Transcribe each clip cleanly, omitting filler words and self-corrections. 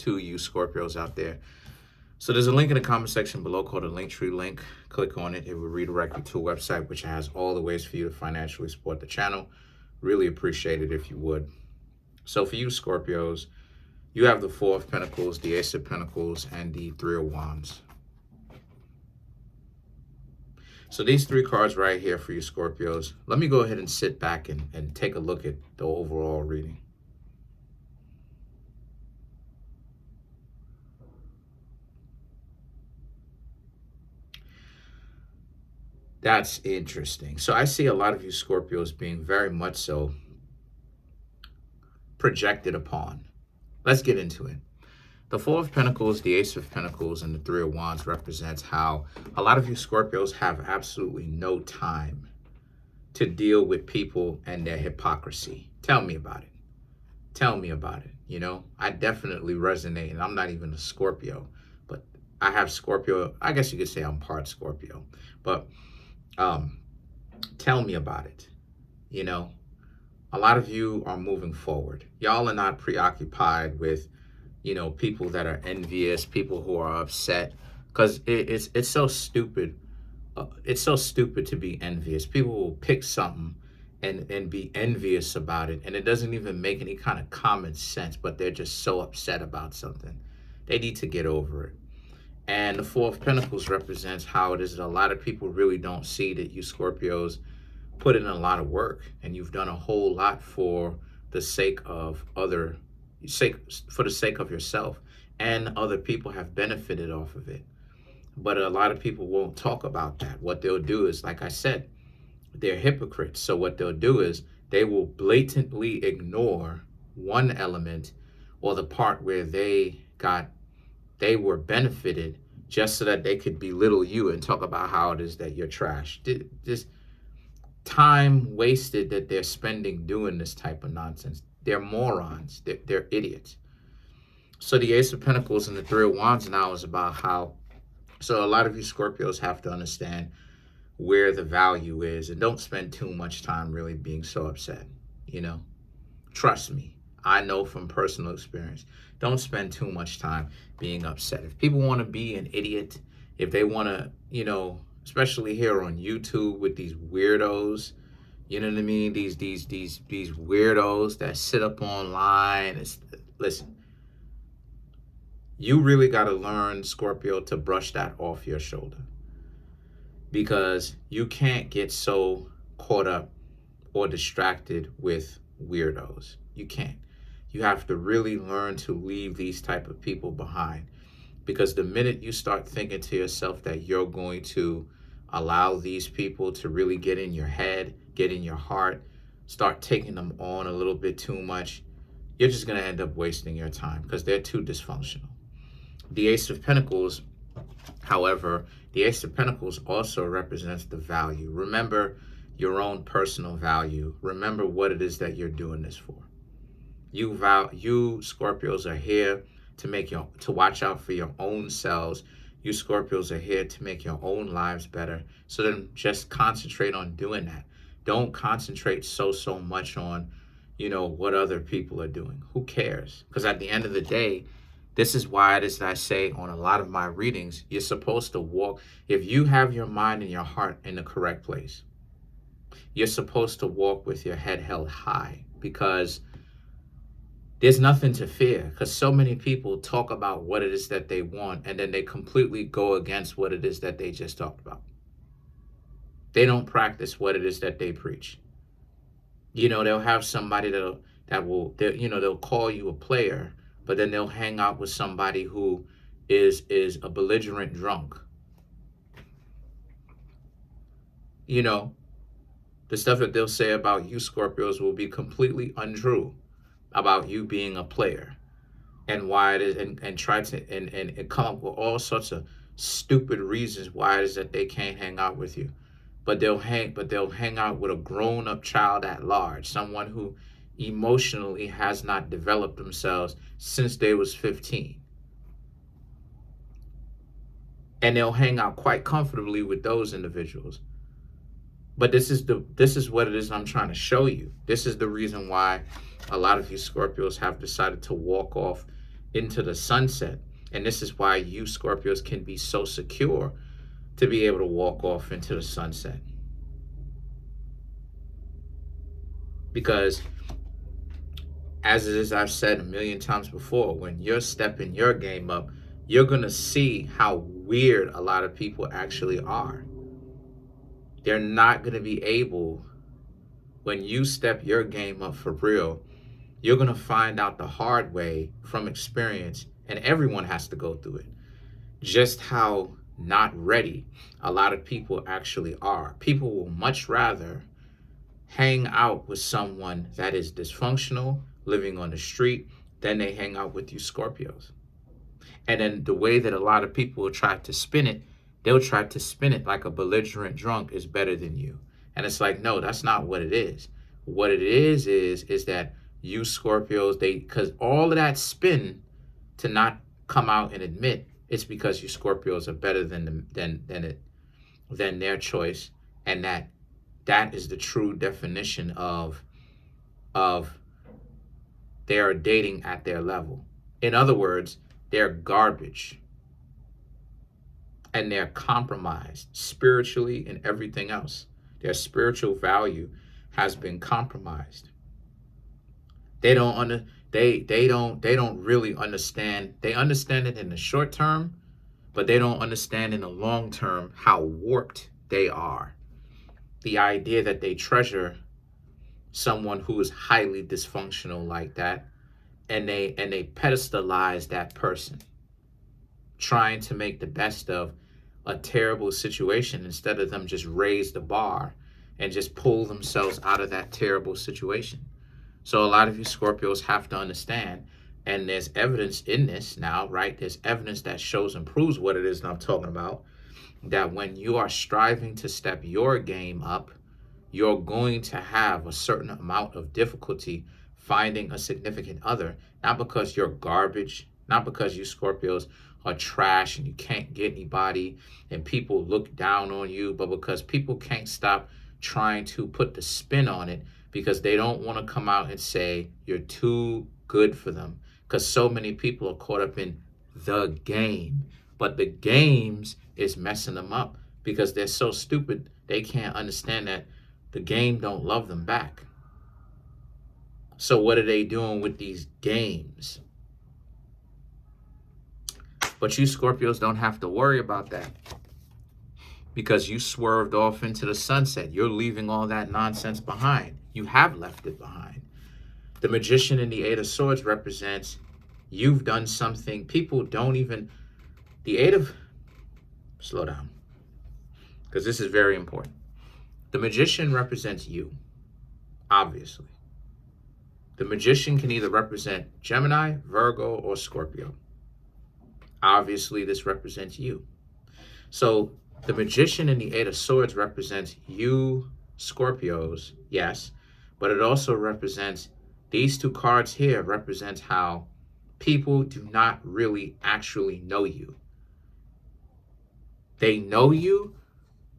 to you Scorpios out there. So there's a link in the comment section below called a Linktree link. Click on it. It will redirect you to a website which has all the ways for you to financially support the channel. Really appreciate it if you would. So for you Scorpios, you have the Four of Pentacles, the Ace of Pentacles, and the Three of Wands. So these three cards right here for you Scorpios, let me go ahead and sit back and take a look at the overall reading. That's interesting. So I see a lot of you Scorpios being very much so projected upon. Let's get into it. The Four of Pentacles, the Ace of Pentacles, and the Three of Wands represents how a lot of you Scorpios have absolutely no time to deal with people and their hypocrisy. Tell me about it. Tell me about it. You know, I definitely resonate, and I'm not even a Scorpio, but I have Scorpio. I guess you could say I'm part Scorpio, but tell me about it. You know, a lot of you are moving forward. Y'all are not preoccupied with, you know, people that are envious, people who are upset, because it's so stupid. It's so stupid to be envious. People will pick something and be envious about it, and it doesn't even make any kind of common sense, but they're just so upset about something. They need to get over it. And the Four of Pentacles represents how it is that a lot of people really don't see that you Scorpios put in a lot of work, and you've done a whole lot for the sake of for the sake of yourself, and other people have benefited off of it. But a lot of people won't talk about that. What they'll do is, like I said, they're hypocrites. So what they'll do is they will blatantly ignore one element or the part where they were benefited, just so that they could belittle you and talk about how it is that you're trash. Just time wasted that they're spending doing this type of nonsense. They're morons. They're idiots. So the Ace of Pentacles and the Three of Wands now is about how, so a lot of you Scorpios have to understand where the value is, and don't spend too much time really being so upset. You know, trust me, I know from personal experience. Don't spend too much time being upset. If people want to be an idiot, if they want to, you know, especially here on YouTube with these weirdos, you know what I mean? These weirdos that sit up online. Listen, you really got to learn, Scorpio, to brush that off your shoulder, because you can't get so caught up or distracted with weirdos. You can't. You have to really learn to leave these type of people behind, because the minute you start thinking to yourself that you're going to allow these people to really get in your head, get in your heart, start taking them on a little bit too much, you're just going to end up wasting your time, because they're too dysfunctional. The Ace of Pentacles, however, the Ace of Pentacles also represents the value. Remember your own personal value. Remember what it is that you're doing this for. You Scorpios are here to watch out for your own selves. You Scorpios are here to make your own lives better. So then just concentrate on doing that. Don't concentrate so much on, you know, what other people are doing. Who cares? Because at the end of the day, this is why it is that I say on a lot of my readings, you're supposed to walk. If you have your mind and your heart in the correct place, you're supposed to walk with your head held high, because there's nothing to fear. Because so many people talk about what it is that they want, and then they completely go against what it is that they just talked about. They don't practice what it is that they preach. You know, they'll have somebody they'll call you a player, but then they'll hang out with somebody who is a belligerent drunk. You know, the stuff that they'll say about you Scorpios will be completely untrue about you being a player, and why it is, and try to and come up with all sorts of stupid reasons why it is that they can't hang out with you. But they'll hang out with a grown-up child at large, someone who emotionally has not developed themselves since they was 15. And they'll hang out quite comfortably with those individuals. But this is what it is I'm trying to show you. This is the reason why a lot of you Scorpios have decided to walk off into the sunset. And this is why you Scorpios can be so secure to be able to walk off into the sunset. Because as I've said a million times before, when you're stepping your game up, you're going to see how weird a lot of people actually are. They're not going to be able, when you step your game up for real, you're going to find out the hard way from experience, and everyone has to go through it, just how not ready a lot of people actually are. People will much rather hang out with someone that is dysfunctional, living on the street, than they hang out with you Scorpios. And then the way that a lot of people will try to spin it, they'll try to spin it like a belligerent drunk is better than you. And it's like, no, that's not what it is. What it is that you Scorpios, because all of that spin to not come out and admit it's because you Scorpios are better than their choice, and that is the true definition of they are dating at their level. In other words, they're garbage, and they're compromised spiritually and everything else. Their spiritual value has been compromised. They don't really understand. They understand it in the short term, but they don't understand in the long term how warped they are. The idea that they treasure someone who is highly dysfunctional like that, and they pedestalize that person, trying to make the best of a terrible situation instead of them just raise the bar and just pull themselves out of that terrible situation. So a lot of you Scorpios have to understand, and there's evidence in this now, right? There's evidence that shows and proves what it is that I'm talking about, that when you are striving to step your game up, you're going to have a certain amount of difficulty finding a significant other, not because you're garbage, not because you Scorpios are trash and you can't get anybody and people look down on you, but because people can't stop trying to put the spin on it, because they don't want to come out and say you're too good for them, because so many people are caught up in the game. But the games is messing them up because they're so stupid they can't understand that the game don't love them back. So what are they doing with these games? But you Scorpios don't have to worry about that, because you swerved off into the sunset. You're leaving all that nonsense behind. You have left it behind. The Magician in the Eight of Swords represents you've done something. People don't even, the Eight of, slow down, because this is very important. The Magician represents you, obviously. The Magician can either represent Gemini, Virgo, or Scorpio. Obviously, this represents you. So the Magician in the Eight of Swords represents you Scorpios, yes, but it also represents, these two cards here represents how people do not really actually know you. They know you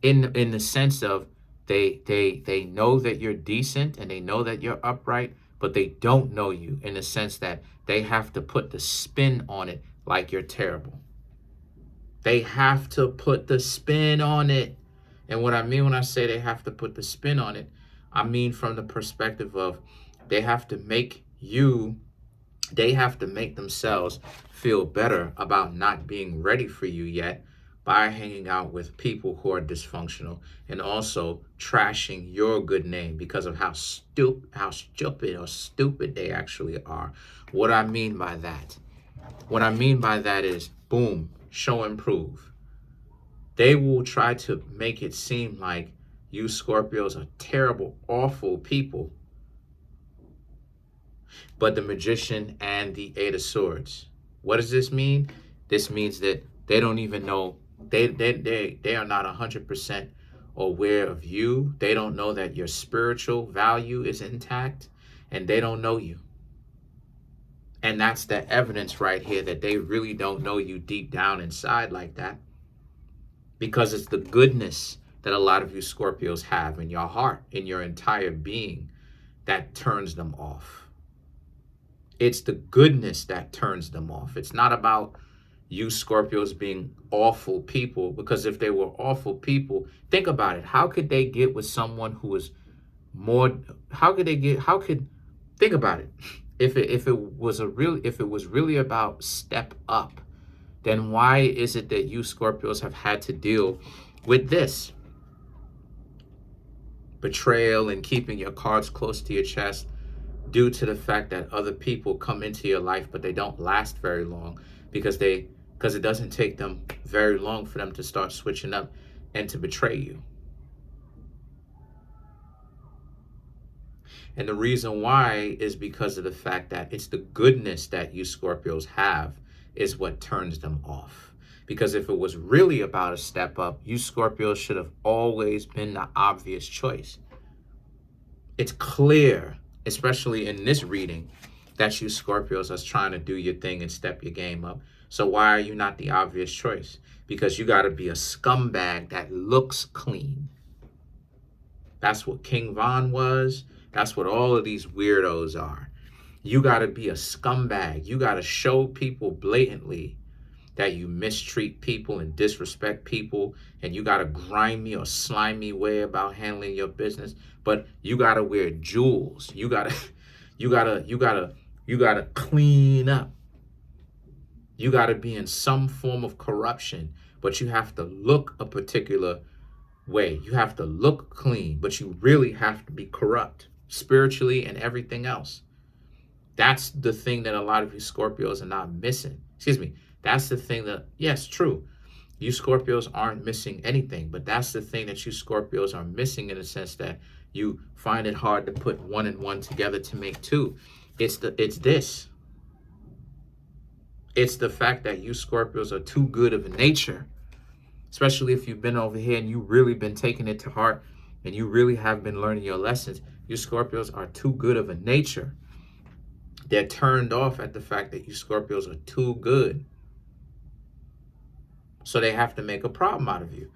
in the sense of they know that you're decent and they know that you're upright, but they don't know you in the sense that they have to put the spin on it like you're terrible. They have to put the spin on it. And what I mean when I say they have to put the spin on it, I mean from the perspective of they have to make themselves feel better about not being ready for you yet by hanging out with people who are dysfunctional and also trashing your good name because of how stupid they actually are. What I mean by that is, boom, show and prove. They will try to make it seem like you Scorpios are terrible, awful people. But the Magician and the Eight of Swords, what does this mean? This means that they don't even know, they are not 100% aware of you. They don't know that your spiritual value is intact, and they don't know you. And that's the evidence right here that they really don't know you deep down inside like that, because it's the goodness that a lot of you Scorpios have in your heart, in your entire being, that turns them off. It's the goodness that turns them off. It's not about you Scorpios being awful people, because if they were awful people, think about it. How could they get with someone who is more, how could, think about it. If it was really about step up, then why is it that you Scorpios have had to deal with this? Betrayal and keeping your cards close to your chest due to the fact that other people come into your life, but they don't last very long because it doesn't take them very long for them to start switching up and to betray you. And the reason why is because of the fact that it's the goodness that you Scorpios have is what turns them off. Because if it was really about a step up, you Scorpios should have always been the obvious choice. It's clear, especially in this reading, that you Scorpios are trying to do your thing and step your game up. So why are you not the obvious choice? Because you got to be a scumbag that looks clean. That's what King Von was. That's what all of these weirdos are. You got to be a scumbag. You got to show people blatantly that you mistreat people and disrespect people, and you got a grimy or slimy way about handling your business. But you got to wear jewels. You got to clean up. You got to be in some form of corruption, but you have to look a particular way. You have to look clean, but you really have to be corrupt spiritually and everything else. That's the thing that a lot of you Scorpios are not missing. Excuse me. That's the thing that, yes, true. You Scorpios aren't missing anything, but that's the thing that you Scorpios are missing, in a sense that you find it hard to put one and one together to make two. It's this. It's the fact that you Scorpios are too good of a nature, especially if you've been over here and you really been taking it to heart and you really have been learning your lessons. You Scorpios are too good of a nature. They're turned off at the fact that you Scorpios are too good. So they have to make a problem out of you,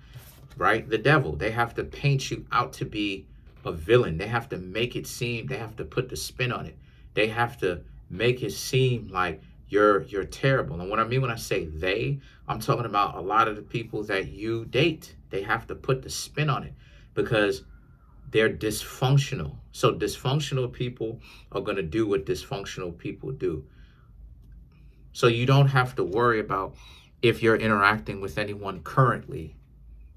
right? The devil, they have to paint you out to be a villain. They have to make it seem, they have to put the spin on it. They have to make it seem like you're terrible. And what I mean when I say they, I'm talking about a lot of the people that you date. They have to put the spin on it because they're dysfunctional. So dysfunctional people are going to do what dysfunctional people do. So you don't have to worry about if you're interacting with anyone currently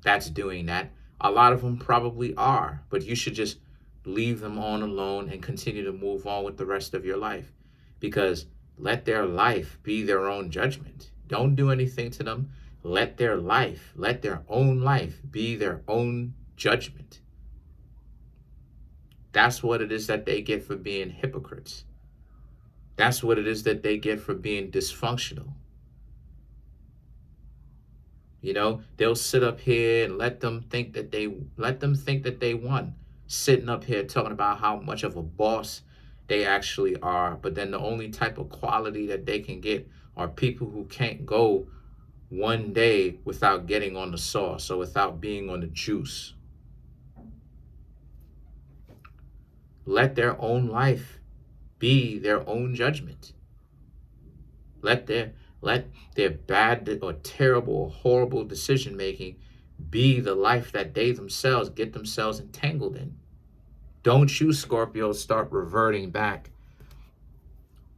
that's doing that. A lot of them probably are, but you should just leave them on alone and continue to move on with the rest of your life, because let their life be their own judgment. Don't do anything to them. Let their own life be their own judgment. That's what it is that they get for being hypocrites. That's what it is that they get for being dysfunctional. You know, they'll sit up here and let them think that they won, sitting up here talking about how much of a boss they actually are. But then the only type of quality that they can get are people who can't go one day without getting on the sauce or without being on the juice. Let their own life be their own judgment. Let their bad or terrible or horrible decision making be the life that they themselves get themselves entangled in. Don't you Scorpios start reverting back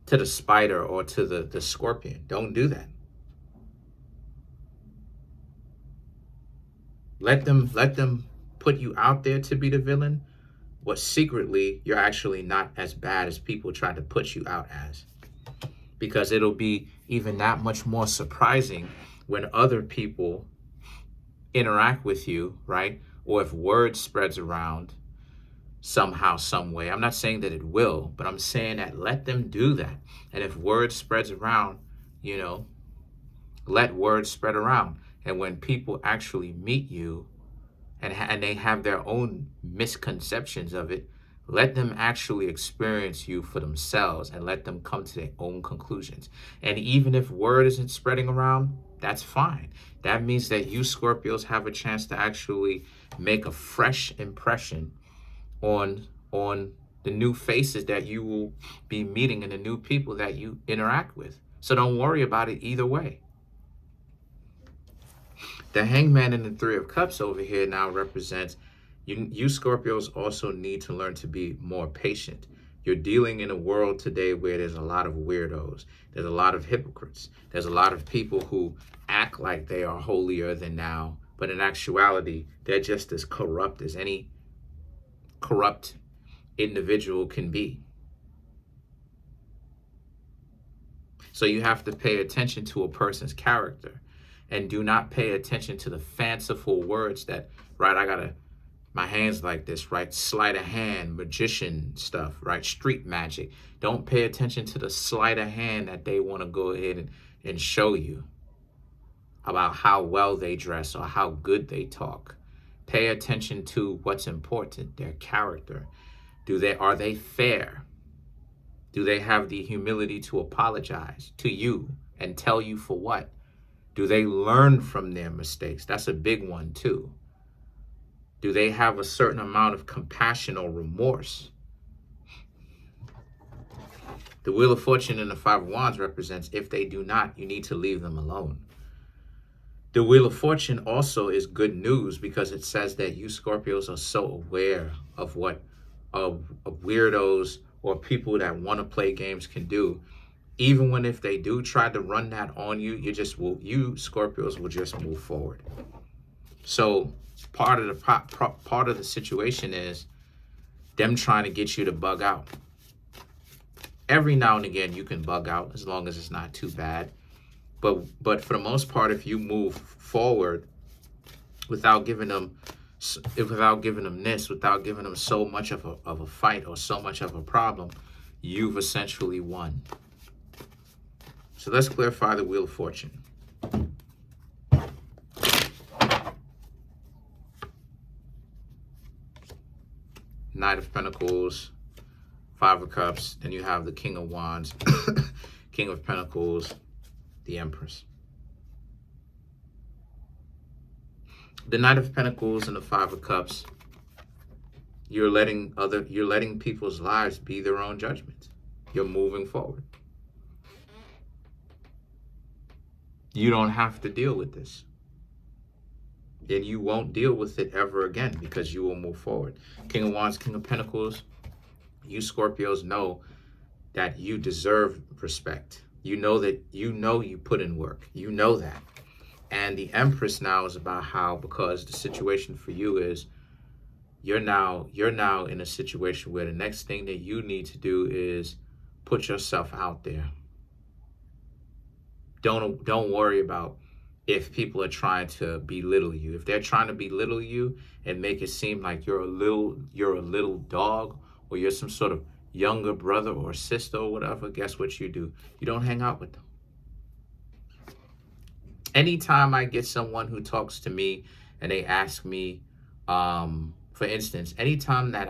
to the spider or to the scorpion. Don't do that. Let them put you out there to be the villain, but secretly you're actually not as bad as people try to put you out as. Because it'll be even that much more surprising when other people interact with you, right? Or if word spreads around somehow, some way. I'm not saying that it will, but I'm saying that let them do that. And if word spreads around, you know, let word spread around. And when people actually meet you and they have their own misconceptions of it, let them actually experience you for themselves and let them come to their own conclusions. And even if word isn't spreading around, that's fine. That means that you Scorpios have a chance to actually make a fresh impression on the new faces that you will be meeting and the new people that you interact with. So don't worry about it either way. The Hangman and the Three of Cups over here now represents you Scorpios also need to learn to be more patient. You're dealing in a world today where there's a lot of weirdos. There's a lot of hypocrites. There's a lot of people who act like they are holier than thou, but in actuality, they're just as corrupt as any corrupt individual can be. So you have to pay attention to a person's character, and do not pay attention to the fanciful words that, right, I gotta, my hands like this, right, sleight of hand, magician stuff, right, street magic. Don't pay attention to the sleight of hand that they want to go ahead and show you about how well they dress or how good they talk. Pay attention to what's important, their character. Are they fair? Do they have the humility to apologize to you and tell you for what? Do they learn from their mistakes? That's a big one too. Do they have a certain amount of compassion or remorse? The Wheel of Fortune and the Five of Wands represents if they do not, you need to leave them alone. The Wheel of Fortune also is good news because it says that you Scorpios are so aware of what of weirdos or people that want to play games can do. Even when if they do try to run that on you, you Scorpios will just move forward. So part of the situation is them trying to get you to bug out. Every now and again you can bug out as long as it's not too bad. But for the most part, if you move forward without giving them so much of a fight or so much of a problem, you've essentially won. So let's clarify the Wheel of Fortune. Knight of Pentacles, Five of Cups, then you have the King of Wands, King of Pentacles, the Empress. The Knight of Pentacles and the Five of Cups, you're letting people's lives be their own judgment. You're moving forward. You don't have to deal with this. And you won't deal with it ever again because you will move forward. King of Wands, King of Pentacles, you Scorpios know that you deserve respect. You know you put in work. You know that. And the Empress now is about how, because the situation for you is you're now in a situation where the next thing that you need to do is put yourself out there. Don't worry about if people are trying to belittle you. If they're trying to belittle you and make it seem like you're a little dog or you're some sort of younger brother or sister or whatever, guess what you do? You don't hang out with them. Anytime I get someone who talks to me and they ask me, for instance, anytime that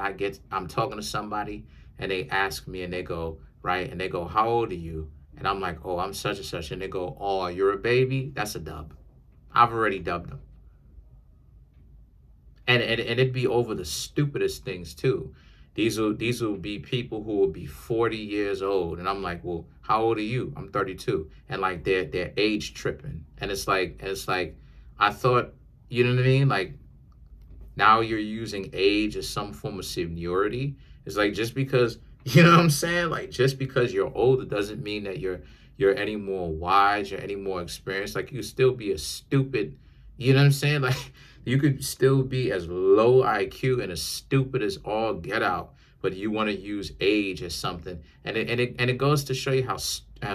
I'm talking to somebody and they ask me and they go, right, and they go, how old are you? And I'm like, oh, I'm such and such. And they go, oh, you're a baby? That's a dub. I've already dubbed them. And it'd be over the stupidest things too. These will be people who will be 40 years old. And I'm like, well, how old are you? I'm 32. And like they're age tripping. And it's like, I thought, you know what I mean? Like now you're using age as some form of seniority. It's like, just because, you know what I'm saying? Like just because you're older doesn't mean that you're any more wise, you're any more experienced. Like you still be a stupid, you know what I'm saying? Like you could still be as low IQ and as stupid as all get out, but you want to use age as something. And it goes to show you how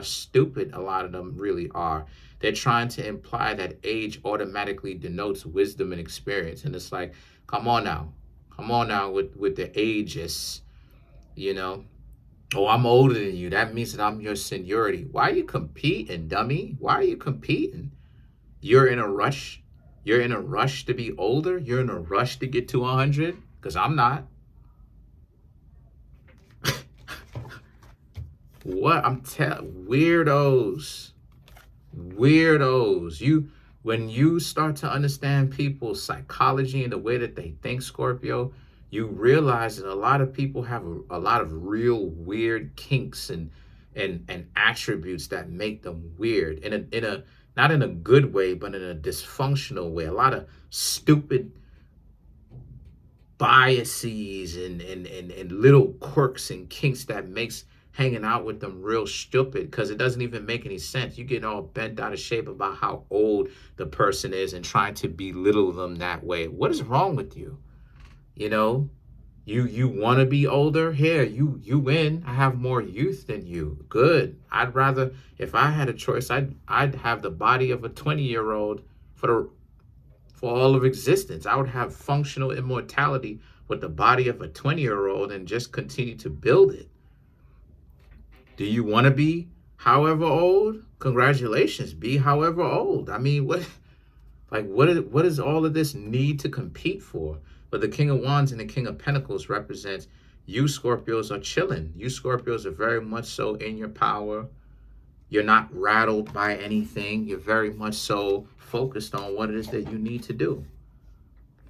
stupid a lot of them really are. They're trying to imply that age automatically denotes wisdom and experience. And it's like, come on now with the ages, you know. Oh, I'm older than you. That means that I'm your seniority. Why are you competing, dummy? Why are you competing? You're in a rush. You're in a rush to be older. You're in a rush to get to 100. Because I'm not. What? Weirdos. When you start to understand people's psychology and the way that they think, Scorpio, you realize that a lot of people have a lot of real weird kinks and attributes that make them weird in a not in a good way, but in a dysfunctional way. A lot of stupid biases and little quirks and kinks that makes hanging out with them real stupid, because it doesn't even make any sense. You get all bent out of shape about how old the person is and trying to belittle them that way. What is wrong with you? You know, you want to be older? Here, you win. I have more youth than you. Good. I'd rather, if I had a choice, I'd have the body of a 20-year-old for all of existence. I would have functional immortality with the body of a 20-year-old and just continue to build it. Do you want to be however old? Congratulations, be however old. I mean, what does all of this need to compete for? But the King of Wands and the King of Pentacles represents you Scorpios are chilling. You Scorpios are very much so in your power. You're not rattled by anything. You're very much so focused on what it is that you need to do.